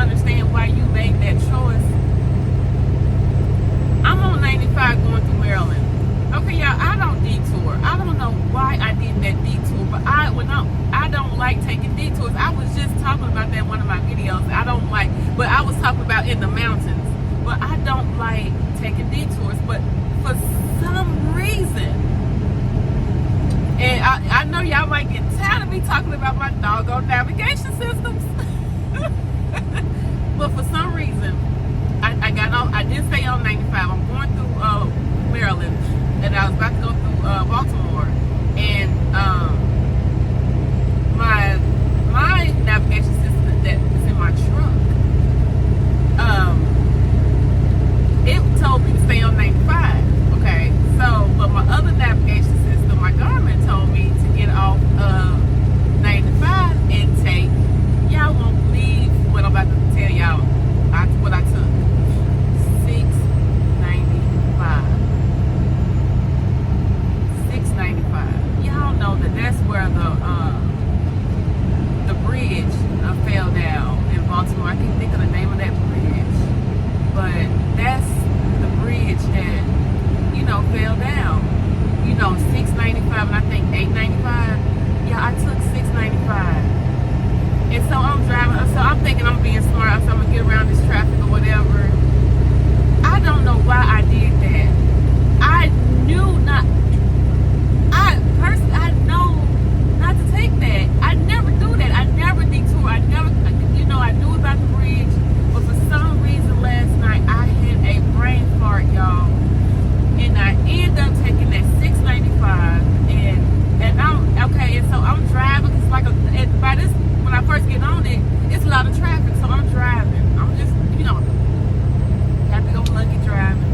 understand why you made that choice. I'm on 95 going through Maryland. Okay, y'all, I don't detour. I don't know why I did that detour, but I don't like taking detours. I was just talking about that in one of my videos. I don't like, but I was talking about in the mountains. But I don't like taking detours. But for some reason, and I know y'all might get tired of me talking about my doggone navigation systems. But for some reason, I got on. I did stay on 95. I'm going through Maryland, and I was about to go through Baltimore, and my navigation system that is in my truck, it told me to stay on 95. Okay, so but my other navigation system, my Garmin, told me to get off 95 and take. Y'all won't believe what I'm about to tell y'all. What I took. 695. Y'all know that that's where the bridge fell down in Baltimore. I can't think of the name of that bridge, but that's the bridge that fell down. 695 and I think 895. Yeah, I took 695. And so I'm driving, so I'm thinking I'm being smart, so I'm gonna get around this traffic or whatever. I don't know why I did that. I knew not. I know not to take that. I never do that. I never detour. I never, I knew about the bridge, but for some reason last night I had a brain fart, y'all, and I ended up taking that 695, and I'm okay. And so I'm driving. It's like by this. When I first get on it, it's a lot of traffic, so I'm driving. I'm just, happy-go-lucky driving.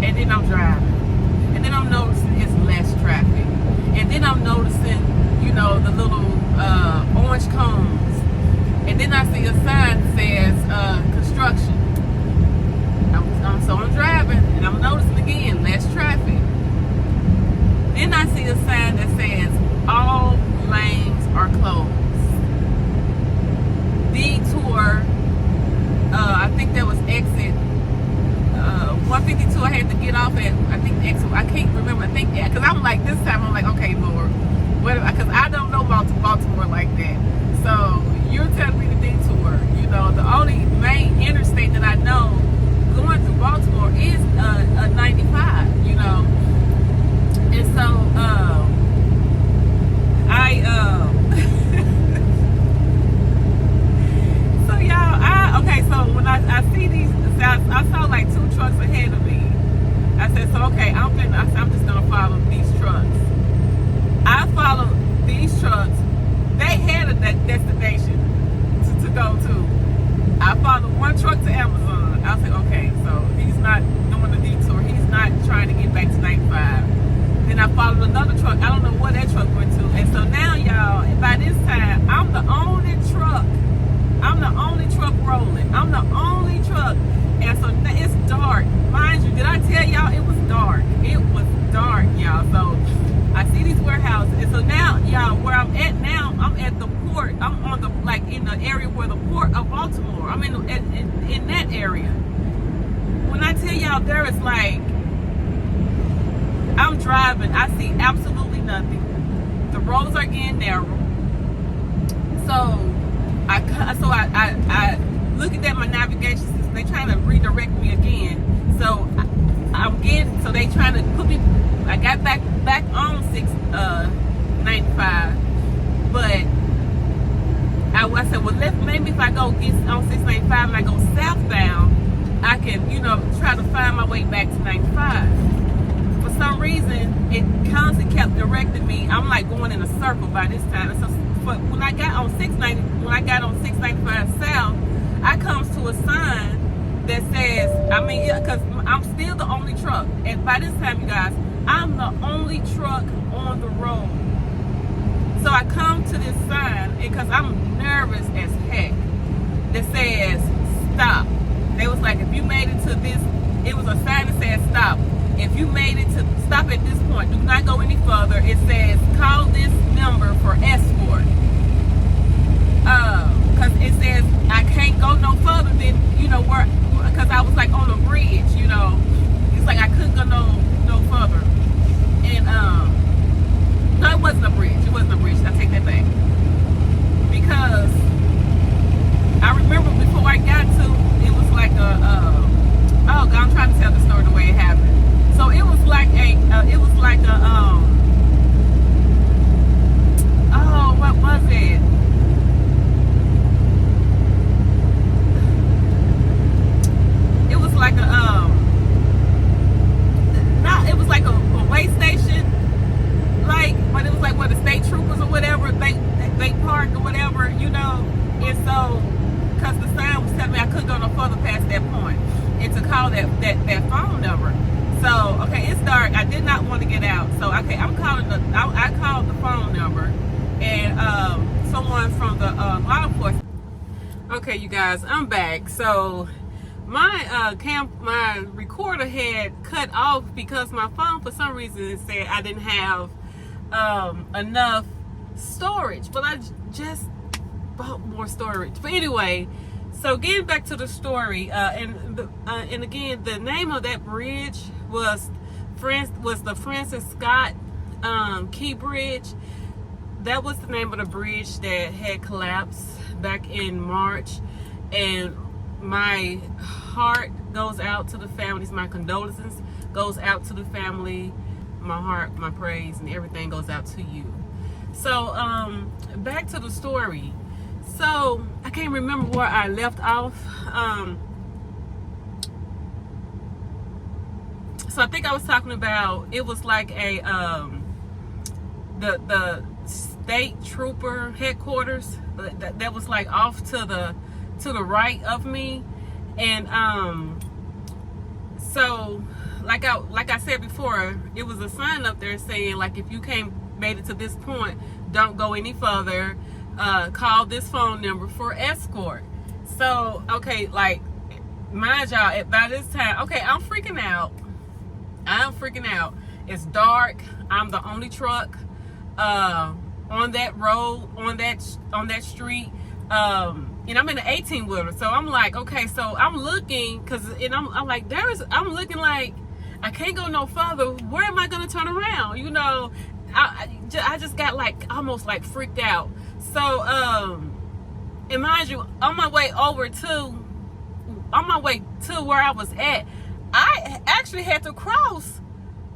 And then I'm driving. And then I'm noticing it's less traffic. And then I'm noticing, the little orange cones. And then I see a sign that says construction. So I'm driving, and I'm noticing again, less traffic. Then I see a sign that says, all lanes are closed. Detour, I think that was exit 152. I had to get off at, I think exit, I can't remember, I think, because I'm like, this time I'm like, okay, Lord, because I don't know about Baltimore like that. So you're telling me to detour. The only main interstate that I know going through Baltimore is a 95, and so so y'all, okay, so when I see these, I saw like 2 trucks ahead of me. I said, so okay, I'm just gonna follow these trucks. I followed these trucks. They had a destination to go to. I followed one truck to Amazon. I was like, okay, so he's not doing the detour. He's not trying to get back to 95. Then I followed another truck. I don't know where that truck went to. And so now, y'all, by this time, I'm the only truck. I'm the only truck rolling. I'm the only truck. And so it's dark. Mind you, did I tell y'all it was dark? It was dark, y'all. So I see these warehouses. And so now, y'all, where I'm at now, I'm at the port. I'm on the, in the area where the port of Baltimore. I'm in that area. When I tell y'all there is I'm driving, I see absolutely nothing. The roads are getting narrow. So I look at my navigation system. They're trying to redirect me again. So so they trying to put me. I got back on 695, but I said, well, maybe if I go get on 695 and I go southbound, I can try to find my way back to 95. For some reason, it constantly kept directing me. I'm like going in a circle by this time. So when I got on 695 south, I comes to a sign that says, because I'm still the only truck. And by this time, you guys, I'm the only truck on the road. So I come to this sign, because I'm nervous as heck, that says, stop. They was like, if you made it to this, it was a sign that said, stop. If you made it to, stop at this point, do not go any further. It says, call this number for escort. and so, because the sign was telling me I couldn't go no further past that point, and to call that phone number. So, okay, it's dark. I did not want to get out. So, okay, I called the phone number, and someone from the law enforcement. Okay, you guys, I'm back. So, my my recorder had cut off because my phone, for some reason, said I didn't have enough storage. But I just bought more storage. But anyway, so getting back to the story, and again, the name of that bridge was the Francis Scott Key Bridge. That was the name of the bridge that had collapsed back in March, and my heart goes out to the families. My condolences goes out to the family. My heart, my praise, and everything goes out to you. So back to the story. So I can't remember where I left off. So I think I was talking about, it was like a the state trooper headquarters that was like off to the right of me, and so like I said before, it was a sign up there saying, like, if you made it to this point, don't go any further. Call this phone number for escort. So, okay, like, mind y'all, by this time, okay, I'm freaking out. It's dark. I'm the only truck on that road, on that street, and I'm in an 18-wheeler. So I'm like, okay, so I'm looking, I'm like, I'm looking like I can't go no further. Where am I gonna turn around? You know, I just got like almost like freaked out. So and mind you, on my way to where I was at, I actually had to cross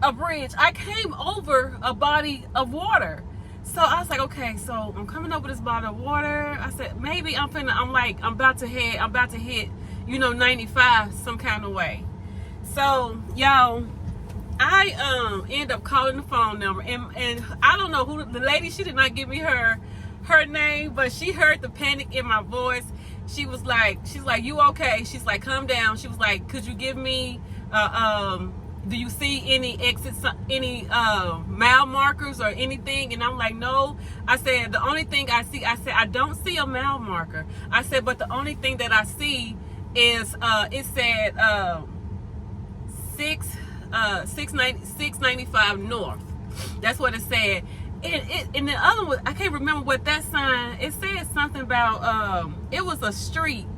a bridge. I came over a body of water. So I was like, okay, so I'm coming over this body of water. I said, maybe I'm about to hit, 95 some kind of way. So, y'all, I end up calling the phone number, and I don't know who the lady, she did not give me her name, but she heard the panic in my voice. She's like, you okay? She's like, calm down. She was like, could you give me do you see any exits, any mile markers or anything? And I'm like, no. I said, the only thing I see, I don't see a mile marker. I said, but the only thing that I see is it said 695 north. That's what it said. And the other one, I can't remember what that sign, it said something about it was a street.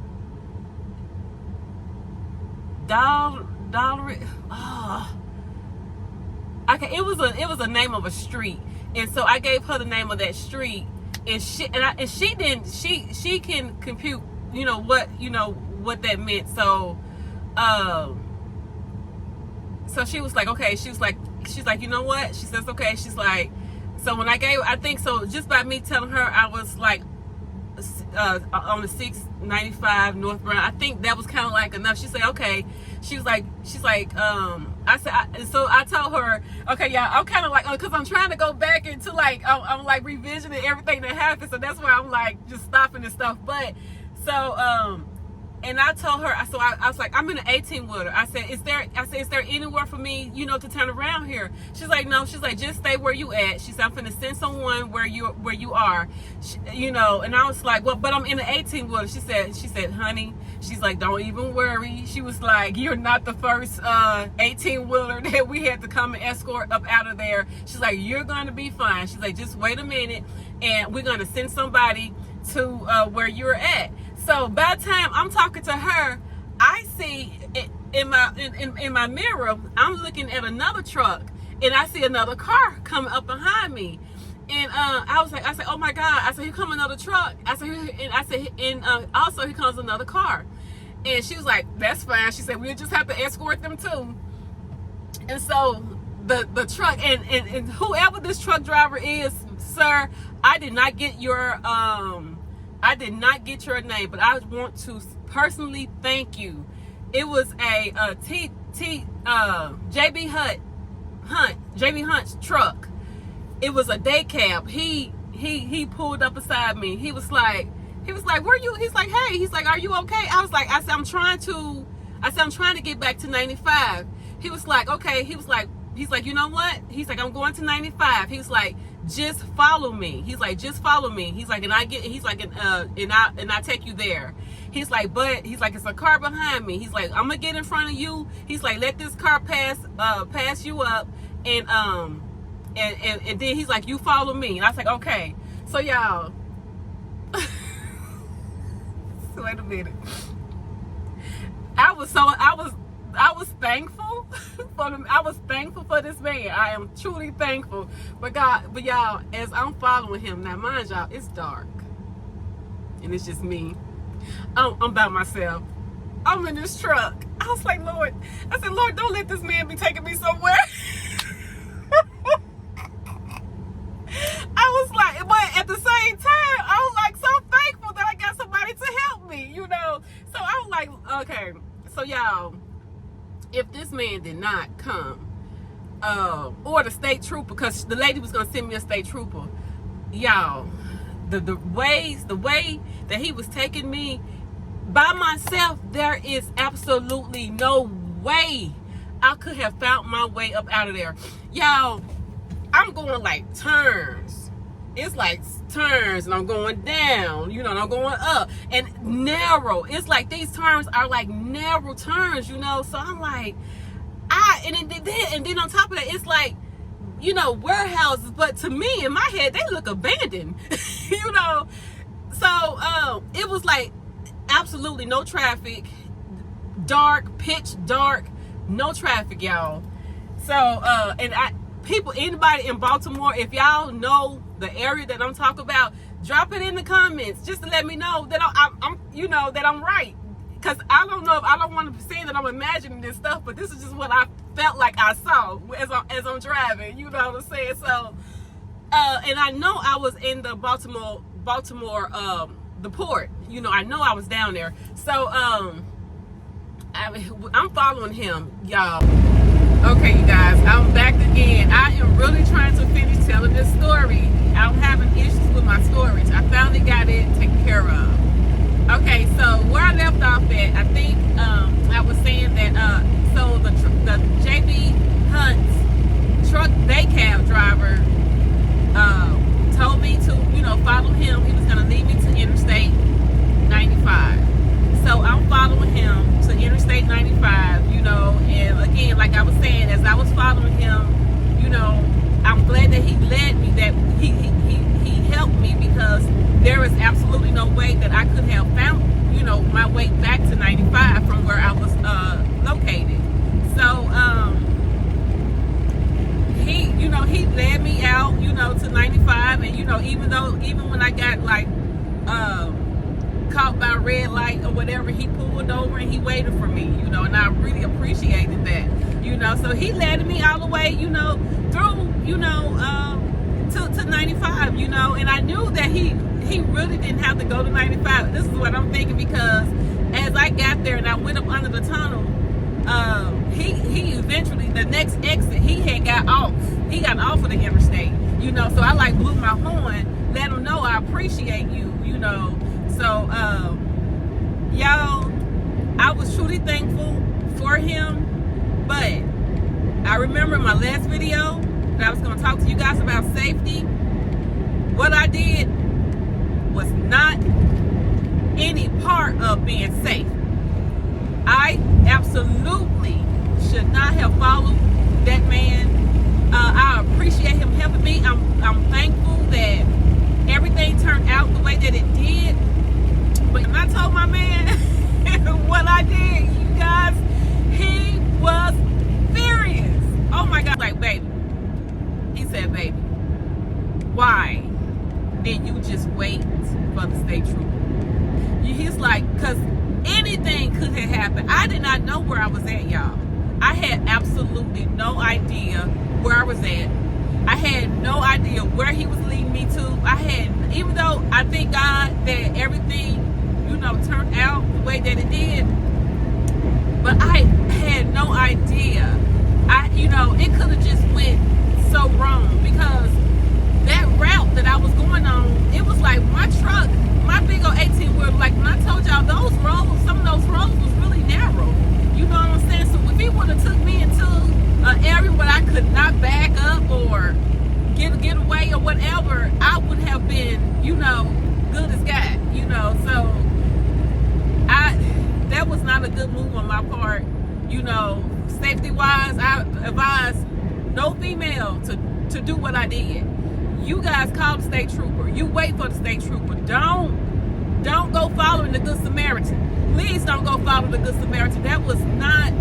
Okay, it was a name of a street, and so I gave her the name of that street, and she can compute, what that meant. So so she was like, okay, she's like, you know what? She says, okay. She's like, so when I think so, just by me telling her I was like on the 695 North Brown, I think that was kind of like enough. She said, okay. She's like, I said, so I told her, okay, yeah, I'm kind of like, because I'm trying to go back into like, I'm like revisiting everything that happened. So that's why I'm like just stopping and stuff. But so, and I told her, so I was like, I'm in an 18-wheeler. I said, is there anywhere for me, to turn around here? She's like, no. She's like, just stay where you at. She said, I'm finna send someone where you are, and I was like, well, but I'm in an 18-wheeler. She said, honey, she's like, don't even worry. She was like, you're not the first 18-wheeler that we had to come and escort up out of there. She's like, you're going to be fine. She's like, just wait a minute, and we're going to send somebody to where you're at. So by the time I'm talking to her, I see in my mirror, I'm looking at another truck, and I see another car coming up behind me. And I said, oh my God. I said, here comes another truck. Also here comes another car. And she was like, that's fine. She said, we'll just have to escort them too. And so the truck, and whoever this truck driver is, sir, I did not get your name, but I want to personally thank you. It was a JB Hunt's truck. It was a day cab. He pulled up beside me. He was like, He was like, where you? He's like, hey. He's like, are you okay? I said, I'm trying to get back to 95. He was like, okay. He's like, you know what? He's like, I'm going to 95. He's like, just follow me. He's like, just follow me. He's like, and I take you there. He's like, it's a car behind me. He's like, I'm gonna get in front of you. He's like, let this car pass you up, and then he's like, you follow me. And I was like, okay. So y'all, wait a minute. I was thankful for them. I was thankful for this man. I am truly thankful. But y'all, as I'm following him now, mind y'all, it's dark, and it's just me. I'm by myself. I'm in this truck. I was like, Lord. I said, Lord, don't let this man be taking me somewhere. I was like, but at the same time, I was like so thankful that I got somebody to help me, you know. So I was like, okay. So y'all, if this man did not come, or the state trooper, because the lady was gonna send me a state trooper, y'all, the way that he was taking me by myself, there is absolutely no way I could have found my way up out of there. Y'all, I'm going like turns. It's like turns, and I'm going down, you know, and I'm going up, and narrow. It's like these turns are like narrow turns, you know. So I'm like, and then on top of that, it's like, you know, warehouses, but to me in my head they look abandoned. You know. So it was like absolutely no traffic, dark, pitch dark, no traffic, y'all. So anybody in Baltimore, if y'all know the area that I'm talking about, drop it in the comments just to let me know that I'm you know, that I'm right. Because I don't know, if I don't want to be saying that I'm imagining this stuff, but this is just what I felt like I saw as I'm driving, you know what I'm saying? So and I know I was in the Baltimore the port, you know, I know I was down there. So I'm following him, y'all. Okay, you guys, I'm back again. I am really trying to finish telling this story. I'm having issues with my storage. I finally got it taken care of. Okay, so where I left off at, I think I was saying that so the JB Hunt's truck day cab driver told me to, you know, follow him. He was gonna lead me to Interstate 95. So I'm following him to Interstate 95, you know, and again, like I was saying, as I was following him, you know, I'm glad that he led me, that he helped me, because there is absolutely no way that I could have found, you know, my way back to 95 from where I was located. So he, you know, he led me out, you know, to 95, and you know, even when I got like caught by a red light or whatever, he pulled over and he waited for me, you know, and I really appreciated that, you know. So he led me all the way, you know, through, you know, to 95, you know, and I knew that he really didn't have to go to 95. This is what I'm thinking, because as I got there and I went up under the tunnel, he eventually, the next exit, he got off of the interstate, you know. So I like blew my horn, let him know I appreciate you, you know. So y'all, I was truly thankful for him. But I remember in my last video that I was going to talk to you guys about safety. What I did was not any part of being safe. I absolutely should not have followed that man. I appreciate him helping me. I'm thankful that everything turned out the way that it did. But when I told my man what I did, you guys, he was furious. Oh my God. Like, baby. He said, baby, why didn't you just wait for the state trooper? He's like, because anything could have happened. I did not know where I was at, y'all. I had absolutely no idea where I was at. I had no idea where he was leading me to. Even though I thank God that everything, you know, turned out the way that it did, but I had no idea. You know, it could have just went so wrong, because that route that I was going on, it was like my truck, my big old ATV not a good move on my part. You know, safety wise, I advise no female to do what I did. You guys call the state trooper. You wait for the state trooper. Don't go following the Good Samaritan. Please don't go follow the Good Samaritan. That was not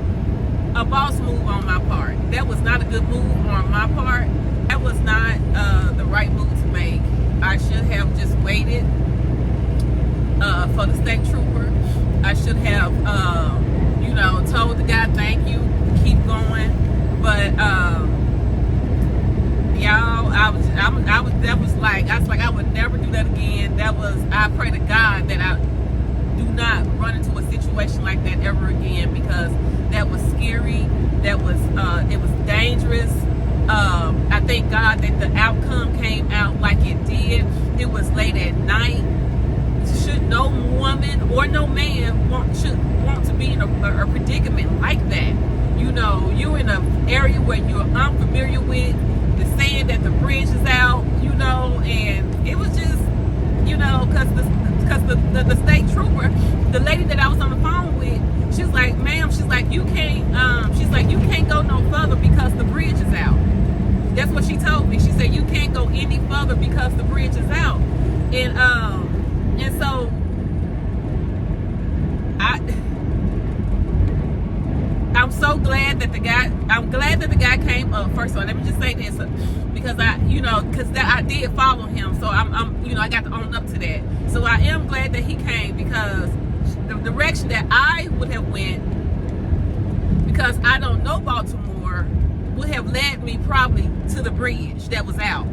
a boss move on my part. That was not a good move on my part. That was not the right move to make. I should have just waited for the state trooper. I should have, you know, told the guy thank you, keep going. But y'all, I was like I would never do that again. I pray to God that I do not run into a situation like that ever again, because that was scary. That was it was dangerous. I thank God that the outcome came out like it did. It was late at night. Should no woman or no man want to be in a predicament like that? You know, you're in an area where you're unfamiliar with. The saying that the bridge is out, you know, and it was just, you know, because the state trooper, the lady that I was on the phone with, she's like, ma'am, she's like, you can't go no further because the bridge is out. That's what she told me. She said, you can't go any further because the bridge is out. And so I'm so glad that the guy came up. First of all, let me just say this, because I did follow him, so I'm you know, I got to own up to that. So I am glad that he came, because the direction that I would have went, because I don't know Baltimore, would have led me probably to the bridge that was out.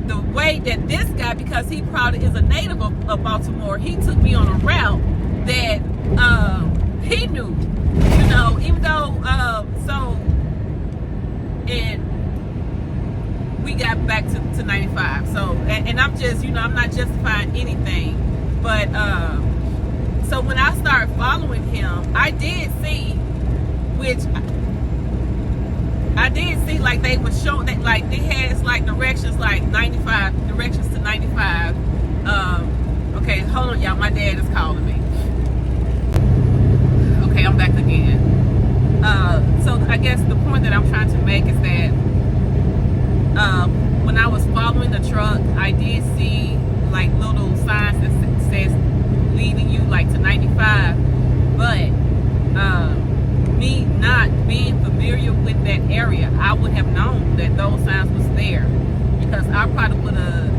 The way that this guy, because he probably is a native of Baltimore, he took me on a route that he knew, you know, even though and we got back to 95. So and I'm just, you know, I'm not justifying anything, but so when I started following him, I did see like they were showing that, like they had like directions, like 95 directions to 95. Okay, hold on, y'all. My dad is calling me. Okay, I'm back again. So I guess the point that I'm trying to make is that when I was following the truck, I did see like little signs that says leading you like to 95, but me not being familiar with that area, I would have known that those signs was there, because I probably would have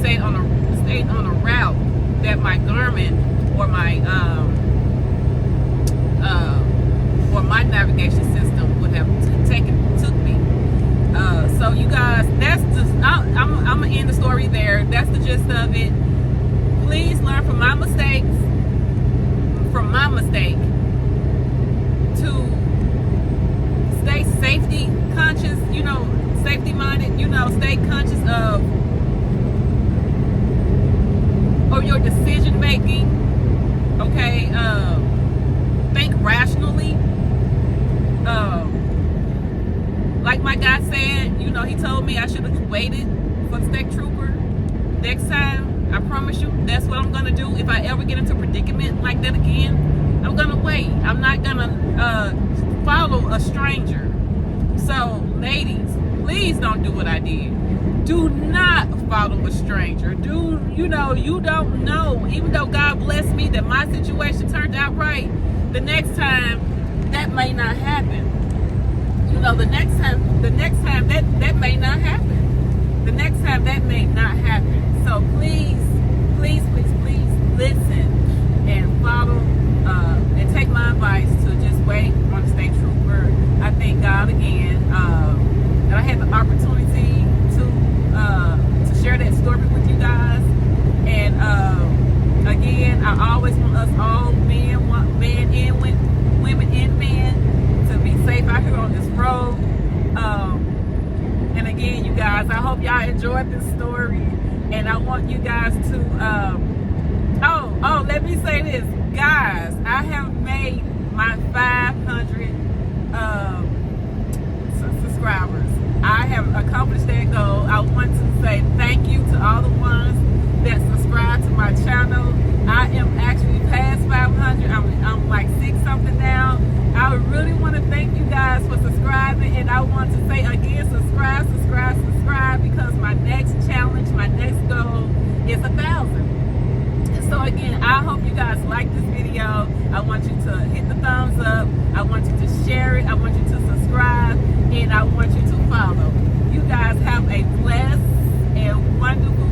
stayed on a route that my Garmin or my navigation system would have took me. So you guys, that's just, I'm gonna end the story there. That's the gist of it. Please learn from my mistakes. From my mistake, to stay safety conscious, you know, safety minded, you know, stay conscious of your decision making. Okay, think rationally. Like my guy said, you know, he told me I should have waited for the state trooper. Next time, I promise you, that's what I'm gonna do. If I ever get into a predicament like that again, I'm gonna wait. I'm not gonna follow a stranger. So, ladies, please don't do what I did. Do not follow a stranger. You know, you don't know. Even though God blessed me that my situation turned out right, the next time that may not happen. You know, the next time that may not happen. The next time that may not happen. So please listen and follow and take my advice to just wait on the state trooper. I thank God again that I had the opportunity to share that story with you guys. And again, I always want us all, men and women and men, to be safe out here on this road. And again, you guys, I hope y'all enjoyed this story, and I want you guys to let me say this, guys. I have made my 500 subscribers. I have accomplished that goal. I want to say thank you to all the ones that subscribe to my channel. I am actually past 500. like this video. I want you to hit the thumbs up. I want you to share it. I want you to subscribe. And I want you to follow. You guys have a blessed and wonderful